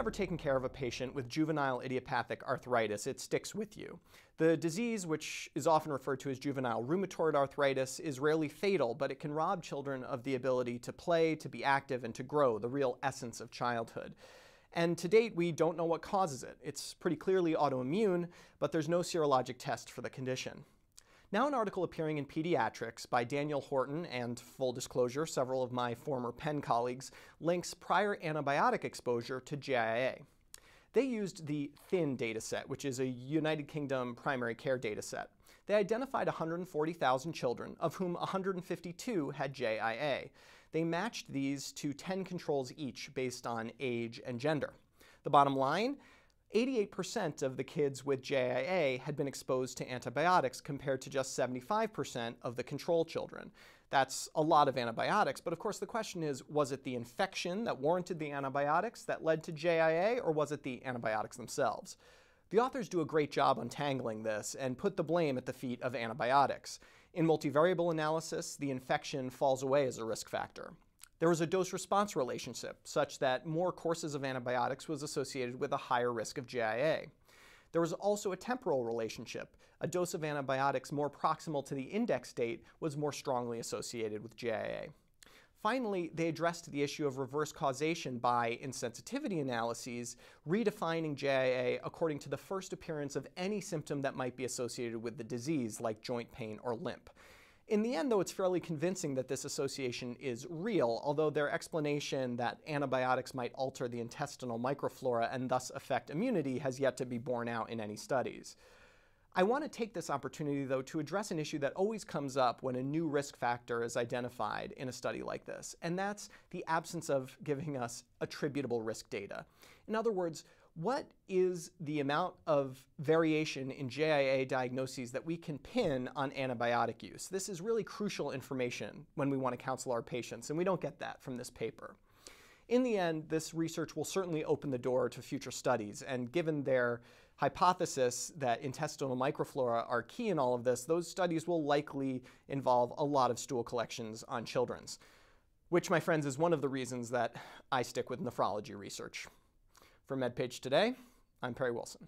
ever taken care of a patient with juvenile idiopathic arthritis, it sticks with you. The disease, which is often referred to as juvenile rheumatoid arthritis, is rarely fatal, but it can rob children of the ability to play, to be active, and to grow, the real essence of childhood. And to date, we don't know what causes it. It's pretty clearly autoimmune, but there's no serologic test for the condition. Now an article appearing in Pediatrics by Daniel Horton and, full disclosure, several of my former Penn colleagues, links prior antibiotic exposure to JIA. They used the THIN dataset, which is a United Kingdom primary care dataset. They identified 140,000 children, of whom 152 had JIA. They matched these to 10 controls each based on age and gender. The bottom line, 88% of the kids with JIA had been exposed to antibiotics compared to just 75% of the control children. That's a lot of antibiotics, but of course the question is, was it the infection that warranted the antibiotics that led to JIA, or was it the antibiotics themselves? The authors do a great job untangling this and put the blame at the feet of antibiotics. In multivariable analysis, the infection falls away as a risk factor. There was a dose-response relationship such that more courses of antibiotics was associated with a higher risk of JIA. There was also a temporal relationship. A dose of antibiotics more proximal to the index date was more strongly associated with JIA. Finally, they addressed the issue of reverse causation by, in sensitivity analyses, redefining JIA according to the first appearance of any symptom that might be associated with the disease, like joint pain or limp. In the end, though, it's fairly convincing that this association is real, although their explanation that antibiotics might alter the intestinal microflora and thus affect immunity has yet to be borne out in any studies. I want to take this opportunity, though, to address an issue that always comes up when a new risk factor is identified in a study like this, and that's the absence of giving us attributable risk data. In other words, what is the amount of variation in JIA diagnoses that we can pin on antibiotic use? This is really crucial information when we want to counsel our patients, and we don't get that from this paper. In the end, this research will certainly open the door to future studies, and given their hypothesis that intestinal microflora are key in all of this, those studies will likely involve a lot of stool collections on children's, which, my friends, is one of the reasons that I stick with nephrology research. For MedPage Today, I'm Perry Wilson.